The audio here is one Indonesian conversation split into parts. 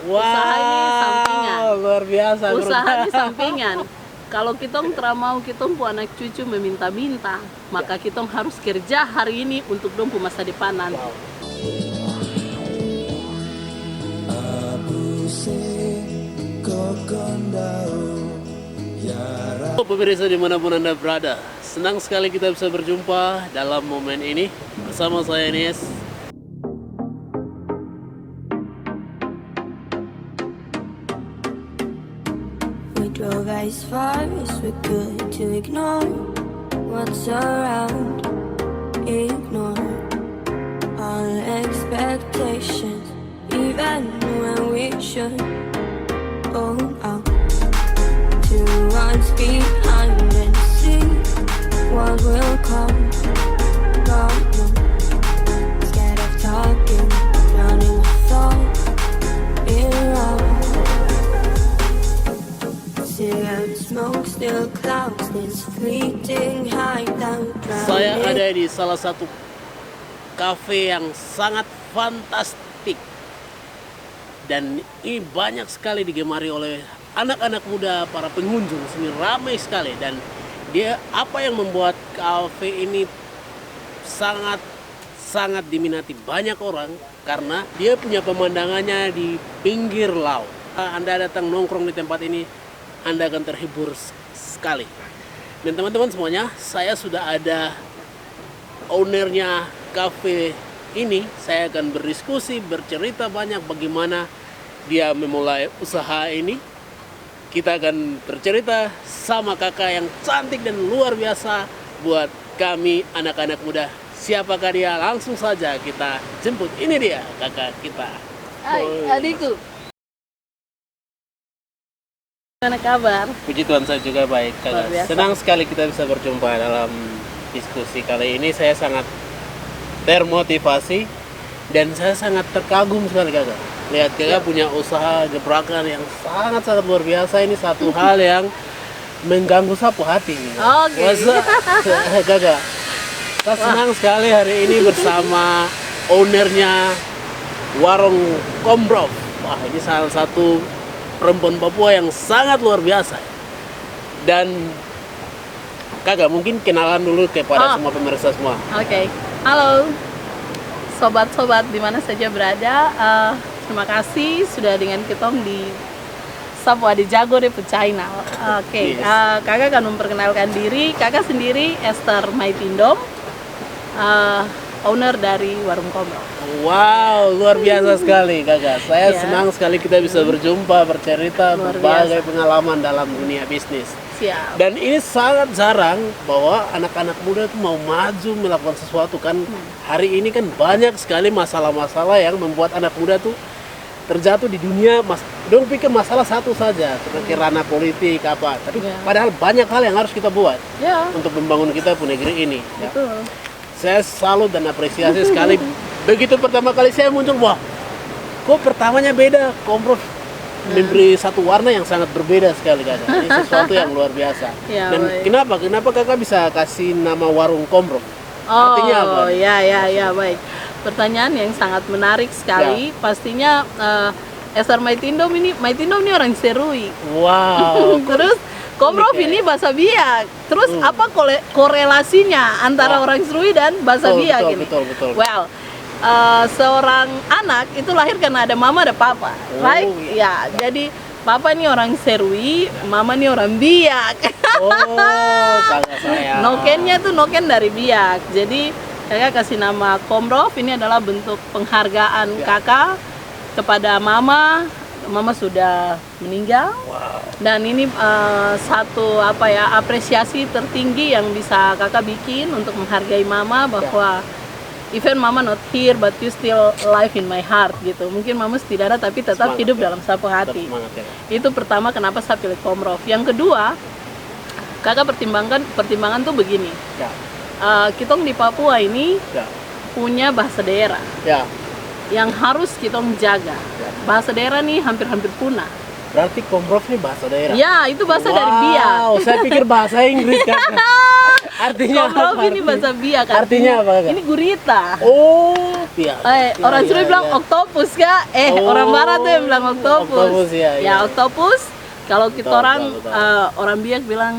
Usaha ini sampingan. Luar biasa. Usaha ini sampingan. Kalau kita mau kita anak cucu meminta-minta, maka kita harus kerja hari ini untuk dong masa depan nanti. Pemirsa dimanapun Anda berada, senang sekali kita bisa berjumpa dalam momen ini bersama saya Nies. We drove as far as we could to ignore what's around, ignore all expectations, even when we should. Oh, out to what's behind and see what will come. No, no, scared of talking, drowning my thoughts in love. Cigarette smoke still clouds this fleeting hideout. Saya ada di salah satu kafe yang sangat fantastik. Dan ini banyak sekali digemari oleh anak-anak muda, para pengunjung sini ramai sekali. Dan dia apa yang membuat kafe ini sangat diminati banyak orang karena dia punya pemandangannya di pinggir laut. Anda datang nongkrong di tempat ini, Anda akan terhibur sekali. Dan teman-teman semuanya, saya sudah ada ownernya kafe ini. Saya akan berdiskusi, bercerita banyak bagaimana dia memulai usaha ini. Kita akan bercerita sama kakak yang cantik dan luar biasa buat kami anak-anak muda. Siapakah dia? Langsung saja kita jemput. Ini dia kakak kita. Hai, adikku. Gimana kabar? Puji Tuhan, saya juga baik kakak. Senang sekali kita bisa berjumpa dalam diskusi kali ini. Saya sangat termotivasi dan saya sangat terkagum sekali kakak. Lihat kakak punya usaha gebrakan yang sangat luar biasa. Ini satu hal yang mengganggu sapu hati. Oke. Kakak, saya senang sekali hari ini bersama ownernya Warung Kombrov. Wah, ini salah satu perempuan Papua yang sangat luar biasa. Dan kakak mungkin kenalan dulu kepada semua pemirsa semua. Oke. Halo sobat-sobat di mana saja berada. Terima kasih sudah dengan kita di Sapua di Jago de China. Oke. Yes. Kakak akan memperkenalkan diri. Kakak sendiri Esther Maitindom, owner dari Warung Kombrov. Wow, luar biasa sekali kakak. Saya senang sekali kita bisa berjumpa, bercerita berbagai pengalaman dalam dunia bisnis. Siap. Dan ini sangat jarang bahwa anak-anak muda itu mau maju melakukan sesuatu kan. Hari ini kan banyak sekali masalah-masalah yang membuat anak muda tuh terjatuh di dunia. Dong pikir masalah satu saja seperti ranah politik apa. Tapi padahal banyak hal yang harus kita buat untuk membangun kita pun negeri ini. Betul. Saya salut dan apresiasi sekali. Begitu pertama kali saya muncul, wah, kok pertamanya beda. Kombrov memberi satu warna yang sangat berbeda sekali kakak. Ini sesuatu yang luar biasa. Dan kenapa kakak bisa kasih nama Warung Kombrov? Artinya apa? Ya, baik. Pertanyaan yang sangat menarik sekali. Pastinya Esther Maitindom ini orang Serui. Wow. Terus Kombrov ini bahasa Biak. Terus apa korelasinya antara orang Serui dan bahasa Biak ini? Betul. Well, seorang anak itu lahir karena ada mama ada papa, right? Ya, jadi papa ini orang Serui, mama ini orang Biak. Kakak saya. Nokennya tuh noken dari Biak. Jadi kakak kasih nama Kombrov ini adalah bentuk penghargaan kakak kepada mama. Mama sudah meninggal. Dan ini satu apresiasi tertinggi yang bisa kakak bikin untuk menghargai mama bahwa even mama not here but you still alive in my heart gitu. Mungkin mama tidak ada tapi tetap hidup dalam sapu hati. Itu pertama kenapa saya pilih Kombrov. Yang kedua, kakak pertimbangan tuh begini. Kita di Papua ini punya bahasa daerah yang harus kita jaga. Bahasa daerah nih hampir punah. Berarti Kombrov ini bahasa daerah? Ya, itu bahasa dari Biak. Saya pikir bahasa Inggris kan. Artinya Kombrov ini bahasa Biak. Artinya apa? Ini gurita. Iya. Orang Sunda bilang oktopus kak. Orang Barat tuh yang bilang oktopus. Oktopus, ya. Oktopus. Kalau kita Betul, orang betul. orang Biak bilang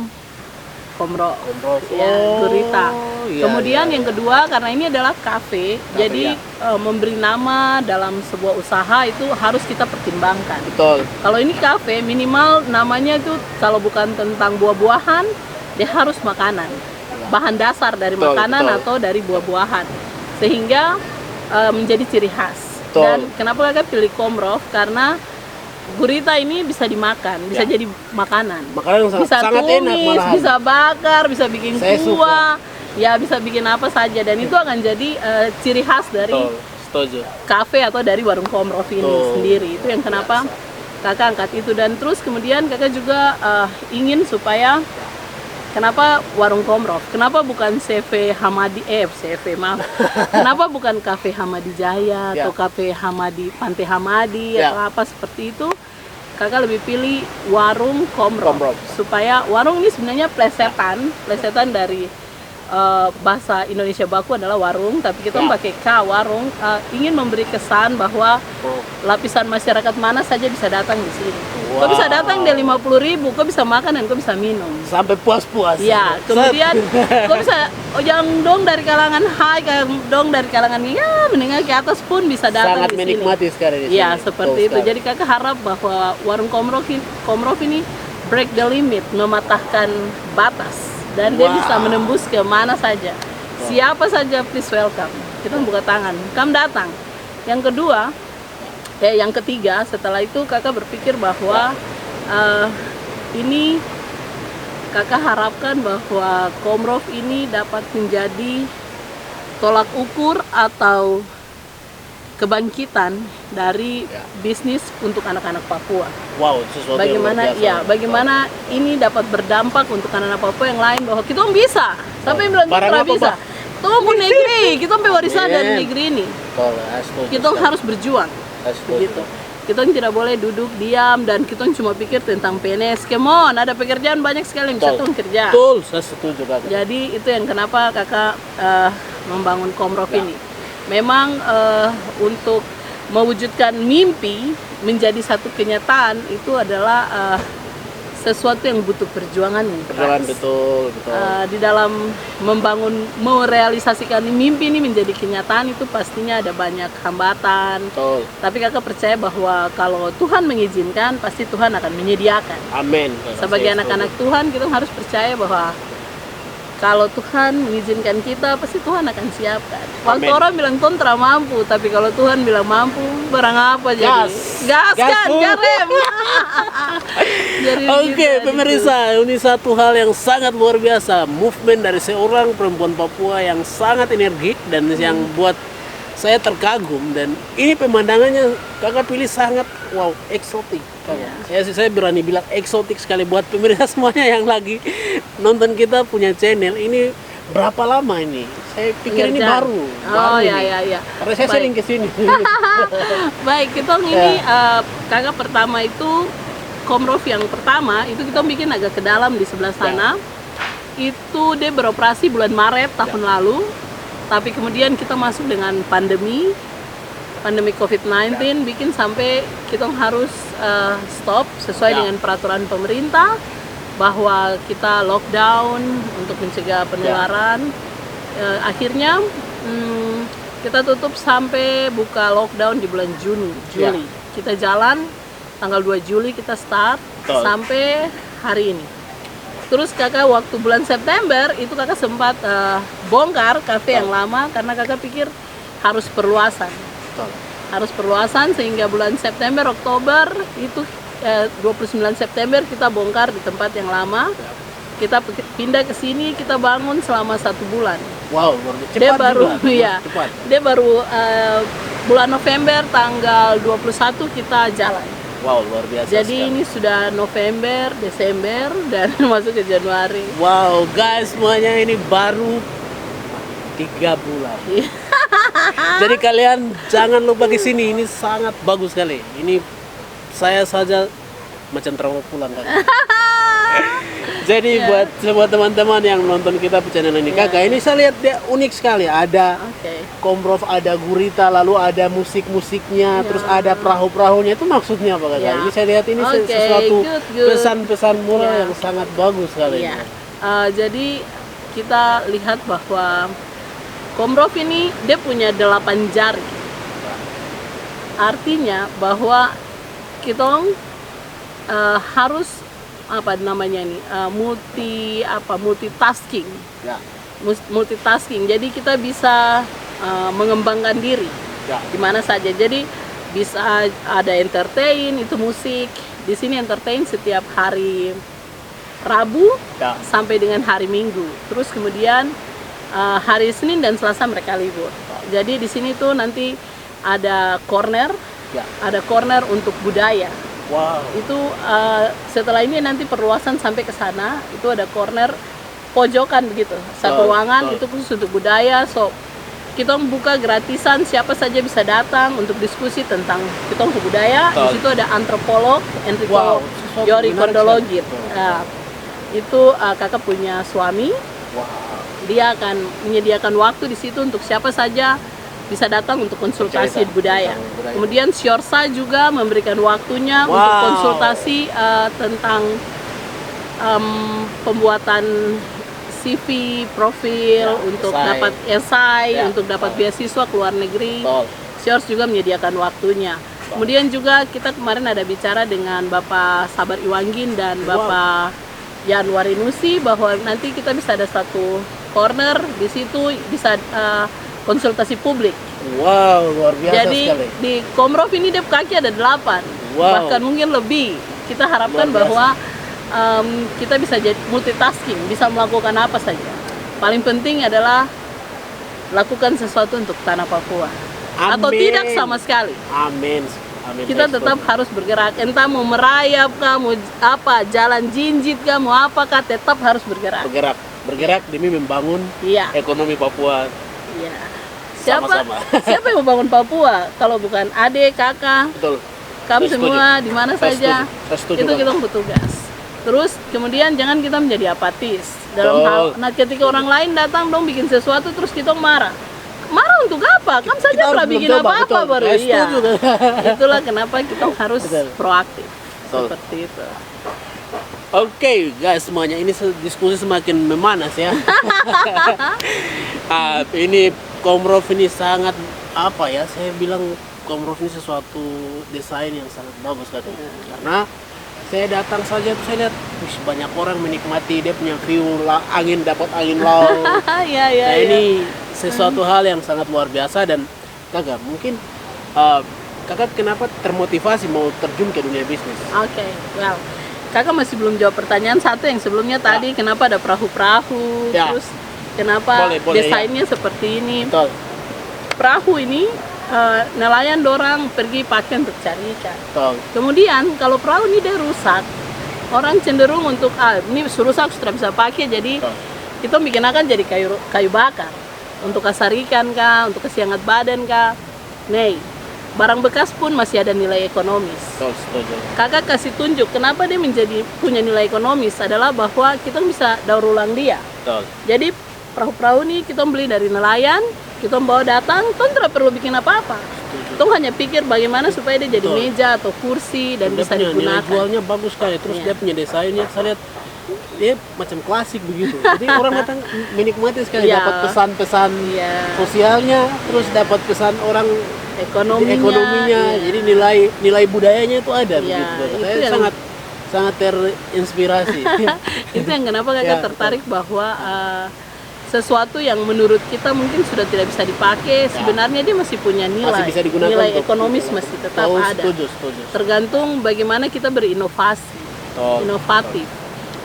komro. Komro. Ya, gurita. Iya, Kemudian iya, yang kedua karena ini adalah kafe, jadi memberi nama dalam sebuah usaha itu harus kita pertimbangkan. Betul. Kalau ini kafe minimal namanya itu kalau bukan tentang buah-buahan, dia harus makanan. Bahan dasar dari Betul, makanan betul. atau dari buah-buahan. Sehingga menjadi ciri khas. Betul. Dan kenapa kakak pilih komrov? Karena gurita ini bisa dimakan, bisa jadi makanan. Makanan yang Bisa sangat enak tumis, malahan. bisa bakar, bisa bikin Saya kuah, ya bisa bikin apa saja. Dan itu akan jadi ciri khas dari Betul, setuju. kafe atau dari warung komrov ini Betul. sendiri. Itu yang kenapa kakak angkat itu. Dan terus kemudian kakak juga ingin supaya kenapa warung komrov? Kenapa bukan CV Hamadi? CV maaf. Kenapa bukan kafe Hamadi Jaya atau kafe Hamadi Pantai Hamadi atau apa seperti itu? Kakak lebih pilih warung komrov. Supaya warung ini sebenarnya plesetan dari bahasa Indonesia baku adalah warung, tapi kita pakai K warung, ingin memberi kesan bahwa lapisan masyarakat mana saja bisa datang di sini. Kau bisa datang dari 50.000, kau bisa makan dan kau bisa minum. Sampai puas-puas. Ya, kemudian kau bisa yang dong dari kalangan high, dong dari kalangan menengah ke atas pun bisa datang Sangat di sini. menikmati sekali di sini. Ya, seperti Betul itu. sekali. Jadi kakak harap bahwa warung komrov ini break the limit, mematahkan batas. Dan dia bisa menembus ke mana saja. Siapa saja please welcome. Kita membuka tangan, kamu datang. Yang kedua, yang ketiga setelah itu kakak berpikir bahwa ini kakak harapkan bahwa komrov ini dapat menjadi tolak ukur atau kebangkitan dari bisnis untuk anak-anak Papua. Wow, sesuatu Bagaimana yang luar biasa. bagaimana ini dapat berdampak untuk anak-anak Papua yang lain bahwa kita bisa. Sampai bilang Barang kita apa, bisa. Pak? Kita mau negeri, kita mau warisan Amin. dari negeri ini. Betul, setuju Kita sekali. harus berjuang. Setuju. Begitu. Kita tidak boleh duduk diam dan kita cuma pikir tentang PNS. Come on, ada pekerjaan banyak sekali yang bisa Betul. tuh kerja. Betul, saya setuju kakak. Jadi itu yang kenapa kakak membangun komrov ini. Memang untuk mewujudkan mimpi menjadi satu kenyataan itu adalah sesuatu yang butuh perjuangan yang Perjalanan keras. betul. Di dalam merealisasikan mimpi ini menjadi kenyataan itu pastinya ada banyak hambatan. Betul. Tapi kakak percaya bahwa kalau Tuhan mengizinkan pasti Tuhan akan menyediakan. Amin. Sebagai Saya anak-anak Tuhan kita harus percaya bahwa kalau Tuhan mengizinkan kita pasti Tuhan akan siapkan. Waktu Amin. orang bilang kontra mampu, tapi kalau Tuhan bilang mampu, barang apa jadi? Gas kan, Bu. rem. Jadi Oke, gitu, pemirsa, ini satu hal yang sangat luar biasa. Movement dari seorang perempuan Papua yang sangat energik dan yang buat saya terkagum. Dan ini pemandangannya kakak pilih sangat eksotik. Ya, saya berani bilang eksotik sekali buat pemirsa semuanya yang lagi nonton kita punya channel. Ini berapa lama ini? Saya pikir ini baru. Oh baru ya ini. ya ya. Karena saya sering kesini. Baik, kita ini kakak pertama itu komrov yang pertama itu kita bikin agak ke dalam di sebelah sana. Itu dia beroperasi bulan Maret tahun lalu. Tapi kemudian kita masuk dengan pandemi COVID-19 bikin sampai kita harus stop sesuai dengan peraturan pemerintah bahwa kita lockdown untuk mencegah penularan. Akhirnya kita tutup sampai buka lockdown di bulan Juli. Kita jalan tanggal 2 Juli kita start sampai hari ini. Terus kakak waktu bulan September itu kakak sempat bongkar kafe yang lama karena kakak pikir harus perluasan. Harus perluasan sehingga bulan September, Oktober itu 29 September kita bongkar di tempat yang lama. Kita pindah ke sini, kita bangun selama 1 bulan. Wow, cepat Dia baru juga. ya. Cepat. Dia baru bulan November tanggal 21 kita jalan. Wow, luar biasa. Jadi sekali. ini sudah November, Desember dan masuk ke Januari. Wow, guys, semuanya ini baru 3 bulan. Jadi kalian jangan lupa ke sini, ini sangat bagus sekali. Ini saya saja macam trauma pulang kan. Jadi Iya. buat semua teman-teman yang nonton kita channel ini, Iya. Kakak, ini saya lihat dia unik sekali. Ada Oke. kombrov, ada gurita, lalu ada musik-musiknya, terus ada perahu-perahunya. Itu maksudnya apa, Kakak? Ya. Ini saya lihat ini Oke, sesuatu good. pesan-pesan moral Ya. yang sangat bagus sekali. Iya. Jadi kita lihat bahwa kombrov ini dia punya 8 jari. Artinya bahwa kita harus apa namanya ini multitasking. Ya. Multitasking. Jadi kita bisa mengembangkan diri Ya. di mana saja. Jadi bisa ada entertain, itu musik. Di sini entertain setiap hari Rabu Ya. sampai dengan hari Minggu. Terus kemudian hari Senin dan Selasa mereka libur. Jadi di sini tuh nanti ada corner, Ya. ada corner untuk budaya. Wow. Itu setelah ini nanti perluasan sampai ke sana, itu ada corner pojokan begitu, satu Betul, ruangan betul. itu khusus untuk budaya. So kita membuka gratisan, siapa saja bisa datang untuk diskusi tentang kita untuk budaya. Betul. Di situ ada antropolog Enrico Wow, sesuatu Yori menarik Kondologit. sekali. Nah, itu kakak punya suami, Wow. dia akan menyediakan waktu di situ untuk siapa saja bisa datang untuk konsultasi Bercerita budaya. tentang budaya. Kemudian Syorsa juga memberikan waktunya Wow. untuk konsultasi tentang pembuatan CV, profil, Ya, untuk esai. dapat esai, Ya, untuk dapat beasiswa ke luar negeri. Betul. Syors juga menyediakan waktunya. Kemudian juga kita kemarin ada bicara dengan Bapak Sabar Iwanggin dan Bapak Januari Nusi bahwa nanti kita bisa ada satu corner di situ bisa konsultasi publik. Wow, luar biasa Jadi sekali. di Komrov ini dia kaki ada 8, Wow. bahkan mungkin lebih. Kita harapkan Luar biasa. bahwa kita bisa jadi multitasking, bisa melakukan apa saja. Paling penting adalah lakukan sesuatu untuk tanah Papua. Atau Amin. tidak sama sekali. Amin. Amin. Kita Saya tetap setuju. harus bergerak. Entah mau merayap kah, mau apa, jalan jinjit kah, mau apakah, tetap harus bergerak. bergerak demi membangun Iya. ekonomi Papua. Iya. Siapa Sama-sama. siapa yang membangun Papua kalau bukan adik, kakak, Betul. kamu Saya semua setuju. di mana Saya saja. setuju. Saya setuju Itu banget. kita bertugas. Terus kemudian jangan kita menjadi apatis dalam Betul. hal. Nah, ketika orang lain datang dong bikin sesuatu terus kita marah. Marah untuk apa? Kan saja Kita harus pernah bikin mencoba, apa-apa betul. baru Saya iya. setuju. Itulah kenapa kita harus Betul. proaktif. Betul. Seperti itu. Oke guys semuanya, ini diskusi semakin memanas ya. Ini Komrov ini sangat apa ya? Saya bilang Komrov ini sesuatu desain yang sangat bagus kan. Karena saya datang saja tuh saya lihat wih, banyak orang menikmati, dia punya view angin, dapat angin laut. Iya, iya, Nah iya. ini sesuatu hal yang sangat luar biasa. Dan kakak mungkin kakak kenapa termotivasi mau terjun ke dunia bisnis? Oke, well, kakak masih belum jawab pertanyaan satu yang sebelumnya tadi, kenapa ada perahu-perahu, Ya. terus kenapa Boleh, desainnya seperti ini. Betul. Perahu ini nelayan dorang pergi pakai untuk cari ikan. Betul. Kemudian kalau perahu ini dia rusak, orang cenderung untuk ini rusak sudah bisa pakai, jadi Betul. kita bikin akan jadi kayu bakar untuk kasar ikan kah, untuk kasih hangat badan kah. Nih, barang bekas pun masih ada nilai ekonomis. Betul, setuju. Kakak kasih tunjuk kenapa dia menjadi punya nilai ekonomis adalah bahwa kita bisa daur ulang dia. Betul. Jadi perahu-perahu ini kita beli dari nelayan, kita bawa datang, kita tidak perlu bikin apa-apa. Kita hanya pikir bagaimana supaya dia jadi Betul. meja atau kursi dan Dia bisa punya nilai digunakan. jualnya bagus sekali. Terus Iya. dia punya desainnya, saya lihat dia macam klasik begitu. Jadi orang datang menikmati sekali, Iya. dapat pesan-pesan Iya. sosialnya, terus dapat pesan orang Ekonominya, iya. Jadi nilai budayanya itu ada Iya, begitu. itu Saya yang- sangat terinspirasi. Itu yang kenapa kakak Ya, tertarik bahwa sesuatu yang menurut kita mungkin sudah tidak bisa dipakai, sebenarnya dia masih punya nilai. Masih bisa digunakan Nilai untuk- ekonomis masih tetap Oh, ada. setuju. Tergantung bagaimana kita berinovasi, Oh, inovatif.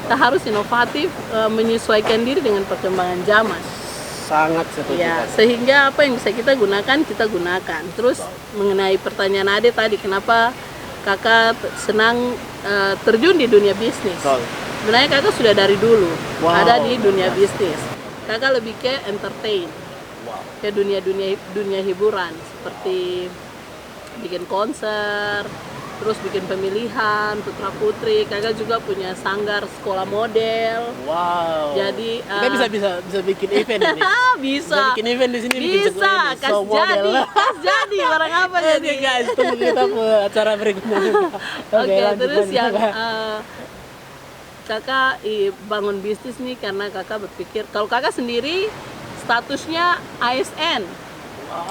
Kita harus inovatif, menyesuaikan diri dengan perkembangan zaman. sangat setuju. Ya, Kak. sehingga apa yang bisa kita gunakan. Terus mengenai pertanyaan Ade tadi, kenapa kakak senang terjun di dunia bisnis? Betul. Sebenarnya kakak sudah dari dulu Wow, ada di dunia luar biasa. bisnis. Kakak lebih ke entertain, Wow. ke dunia hiburan seperti bikin konser, terus bikin pemilihan putra putri. Kakak juga punya sanggar sekolah model. Wow. Jadi kita bisa bikin event ini. Bisa. Bikin event di sini. Bisa. Kas jadi barang apa jadi? Guys, tunggu kita ke acara berikutnya. Oke, lanjut, terus lanjut. yang kakak bangun bisnis nih karena kakak berpikir kalau kakak sendiri statusnya ASN,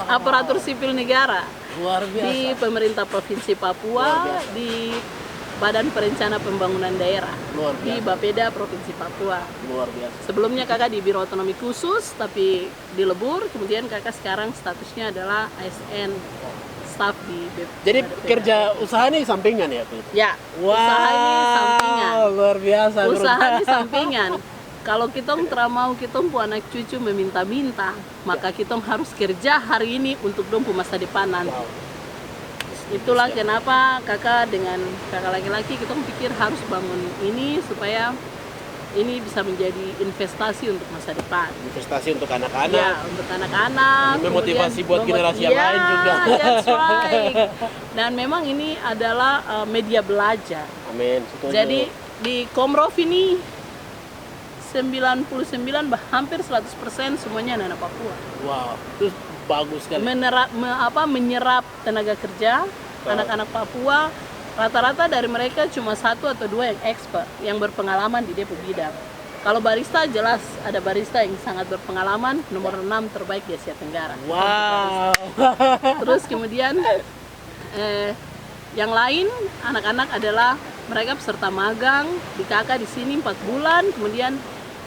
aparatur sipil negara. Luar biasa. Di pemerintah Provinsi Papua, di Badan Perencana Pembangunan Daerah, Luar di biasa. Bapeda Provinsi Papua. Luar biasa. Sebelumnya kakak di Biro Otonomi Khusus, tapi dilebur. Kemudian kakak sekarang statusnya adalah ASN, staff di Jadi Bapeda. kerja usaha ini sampingan ya? Ya, Wow, usaha ini sampingan. luar biasa. Usaha ini sampingan. Kalau kita mau kita anak cucu meminta-minta, maka kita harus kerja hari ini untuk dompu masa depan nanti. Wow. Itulah kenapa kakak dengan kakak laki-laki kita pikir harus bangun ini supaya ini bisa menjadi investasi untuk masa depan. Investasi untuk anak-anak. Ya, untuk anak-anak. Memotivasi kemudian buat generasi yang lain juga. That's right. Dan memang ini adalah media belajar. Amin. Setuju. Jadi di Komrov ini 99 hampir 100% semuanya anak-anak Papua. Wow, itu bagus sekali. Menyerap tenaga kerja anak-anak Papua. Rata-rata dari mereka cuma 1 atau 2 yang expert, yang berpengalaman di depo bidang. Kalau barista jelas ada barista yang sangat berpengalaman, nomor 6 terbaik di Asia Tenggara. Wow. Terus kemudian yang lain anak-anak adalah mereka peserta magang di kakak di sini 4 bulan, kemudian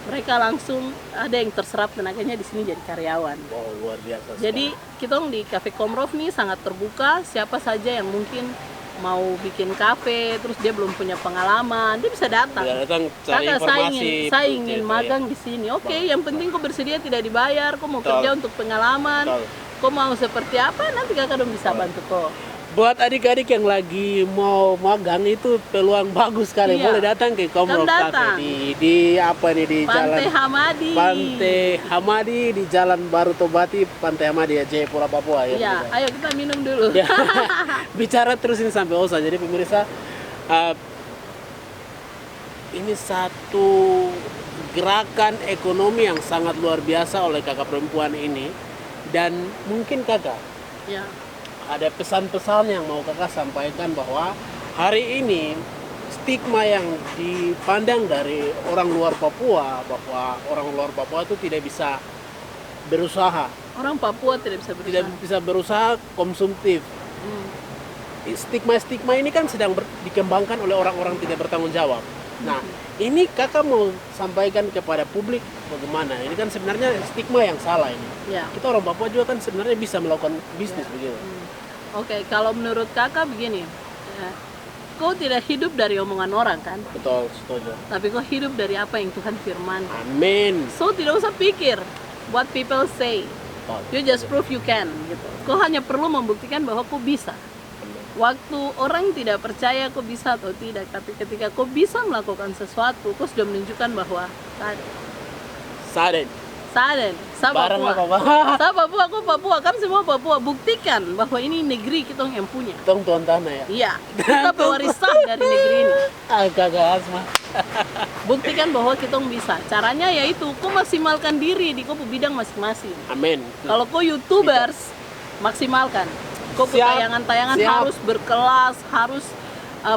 mereka langsung ada yang terserap tenaganya di sini jadi karyawan. Wow, luar biasa. Jadi kita di Cafe Komrov nih sangat terbuka, siapa saja yang mungkin mau bikin kafe, terus dia belum punya pengalaman, dia bisa datang. Bisa datang cari Kakak, informasi. saya ingin magang di sini. Oke, yang penting kau bersedia tidak dibayar, kau mau kerja untuk pengalaman, kau mau seperti apa, nanti kakak dong bisa bantu kau. Buat adik-adik yang lagi mau magang itu peluang bagus sekali. Iya. Boleh datang ke Komrov datang. Cafe di apa nih di Pantai jalan Hamadi. Pantai Hamadi di Jalan Baru Tobati, Pantai Hamadi ya, Jayapura, Papua ya. Ya, ayo kita minum dulu. Ya. Bicara terus ini sampai Osa. Jadi pemirsa, ini satu gerakan ekonomi yang sangat luar biasa oleh kakak perempuan ini. Dan mungkin kakak Ya. ada pesan-pesan yang mau kakak sampaikan bahwa hari ini stigma yang dipandang dari orang luar Papua bahwa orang luar Papua itu tidak bisa berusaha, Orang Papua tidak bisa berusaha. tidak bisa berusaha konsumtif. Stigma-stigma ini kan sedang dikembangkan oleh orang-orang tidak bertanggung jawab. Nah, ini kakak mau sampaikan kepada publik bagaimana? Ini kan sebenarnya stigma yang salah ini. Ya. Kita orang Papua juga kan sebenarnya bisa melakukan bisnis begitu. Oke, kalau menurut kakak begini, kau tidak hidup dari omongan orang kan, Betul, setuju. tapi kau hidup dari apa yang Tuhan firman. Amin. So tidak usah pikir what people say, you just prove you can. Gitu. Kau hanya perlu membuktikan bahwa kau bisa. Waktu orang tidak percaya kau bisa atau tidak, tapi ketika kau bisa melakukan sesuatu, kau sudah menunjukkan bahwa Saden. saya Barang Papua. apa, Pak? Saya Papua, aku Papua, kami semua Papua. Buktikan bahwa ini negeri kita yang punya. Tong tuan tanah ya. Iya, kita pewarisan dari negeri ini. Agak asma. Buktikan bahwa kita bisa. Caranya yaitu kau maksimalkan diri di kau bidang masing-masing. Amin. Kalau kau YouTubers, maksimalkan. Kau Siap. tayangan-tayangan Siap. harus berkelas, harus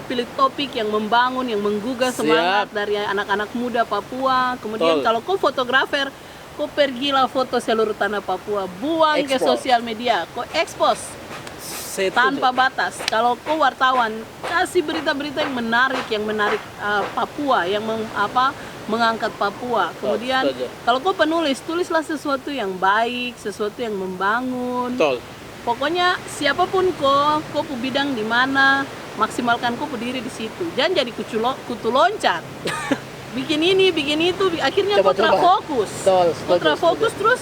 pilih topik yang membangun, yang menggugah semangat dari anak-anak muda Papua. Kemudian Betul. kalau kau fotografer, kau pergilah foto seluruh tanah Papua, buang ke Expose. sosial media, kau expose Setuju. tanpa batas. Kalau kau wartawan, kasih berita-berita yang menarik Papua, yang mengangkat Papua. Kemudian Setuju. kalau kau penulis, tulislah sesuatu yang baik, sesuatu yang membangun. Betul. Pokoknya siapapun kau bidang di mana, maksimalkan kau diri di situ. Jangan jadi kutu loncat. Bikin ini, bikin itu, akhirnya kau Coba-coba. terfokus. Betul, Kau setuju, terfokus terus,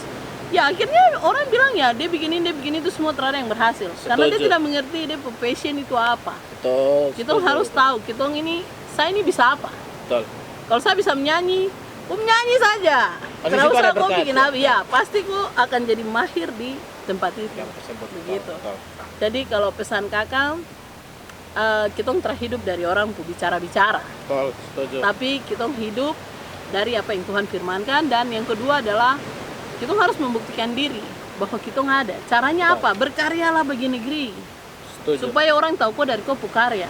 ya akhirnya orang bilang ya dia bikin itu semua terada yang berhasil. Karena dia Setuju. tidak mengerti dia passion itu apa. Betul. Kita setuju. harus tahu, saya ini bisa apa. Betul. Kalau saya bisa menyanyi, kau menyanyi saja. Pasti Tidak situ usah ada kau berkat, bikin ya? apa, ya pasti kau akan jadi mahir di tempat itu. Yang tersebut. Begitu. Betul. Jadi kalau pesan kakak, kita terhidup dari orang untuk bicara-bicara. Betul, setuju. Tapi kita hidup dari apa yang Tuhan firmankan. Dan yang kedua adalah kita harus membuktikan diri bahwa kita ada. Caranya apa? Berkaryalah bagi negeri. Setuju. Supaya orang tahu kok dari kau karya.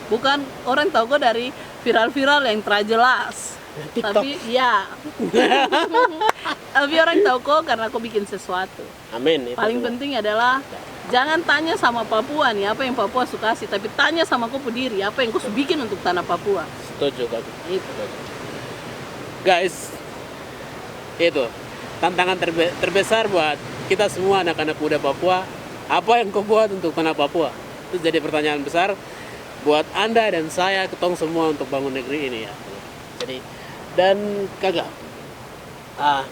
Bukan orang tahu kok dari viral-viral yang jelas. TikTok. Tapi ya. Tapi orang tahu kok karena kau bikin sesuatu. Amin. Itu Paling juga. penting adalah jangan tanya sama Papua nih apa yang Papua suka sih, tapi tanya sama kau diri apa yang kau bikin untuk tanah Papua. Setuju, Kak. Itu. Guys, itu tantangan terbesar buat kita semua anak-anak muda Papua. Apa yang kau buat untuk tanah Papua? Itu jadi pertanyaan besar buat Anda dan saya, ketong semua untuk bangun negeri ini ya. Jadi, dan Kakak,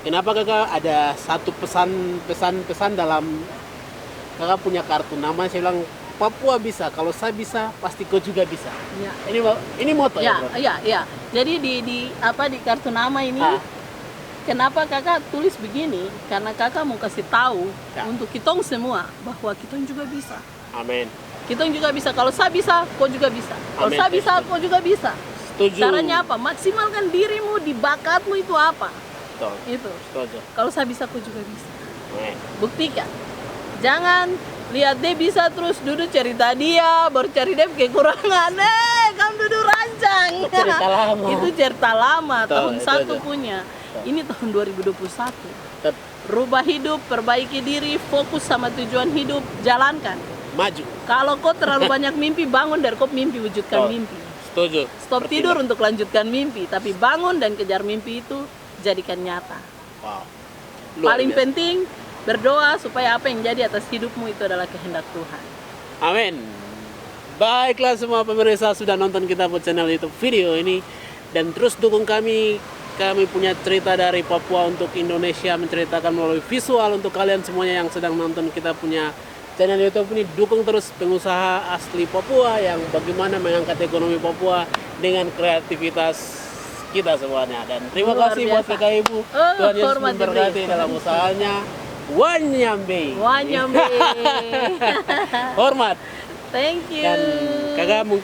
kenapa Kakak ada satu pesan dalam Kakak punya kartu nama, saya bilang Papua bisa, kalau saya bisa pasti kau juga bisa. Ya. Ini moto Ya, bro? ya. Jadi di kartu nama ini kenapa Kakak tulis begini? Karena Kakak mau kasih tahu untuk kitong semua bahwa kitong juga bisa. Amin. Kitong juga bisa. Kalau saya bisa, kau juga bisa. Kalau Amin. saya bisa, kau juga bisa. Setuju. Caranya apa? Maksimalkan dirimu di bakatmu itu apa? Betul. Itu. Setuju. Kalau saya bisa, kau juga bisa. Amin. Buktikan. Jangan lihat dia bisa terus duduk cerita dia, baru cari dia kekurangan. Kamu duduk rancang. Cerita lama. Itu cerita lama, Betul, tahun itu 1 aja. punya. Betul. Ini tahun 2021. Tetap Rubah hidup, perbaiki diri, fokus sama tujuan hidup, jalankan. maju. Kalau kau terlalu banyak mimpi, bangun dari kau mimpi, wujudkan Betul. mimpi. Setuju. Stop tidur untuk lanjutkan mimpi, tapi bangun dan kejar mimpi itu, jadikan nyata. Wow. Luar Paling biasa. penting, berdoa supaya apa yang jadi atas hidupmu itu adalah kehendak Tuhan. Amin. Baiklah semua pemirsa sudah nonton kita buat channel YouTube video ini, dan terus dukung kami. Kami punya cerita dari Papua untuk Indonesia, menceritakan melalui visual untuk kalian semuanya yang sedang nonton kita punya channel YouTube ini. Dukung terus pengusaha asli Papua yang bagaimana mengangkat ekonomi Papua dengan kreativitas kita semuanya. Dan terima Luar kasih buat biasa. kakak ibu. Tuhan Yesus hormat memberkati diberi. dalam usahanya. Wanyambe. Wanyambe. Hormat. Thank you. Dan kakak mungkin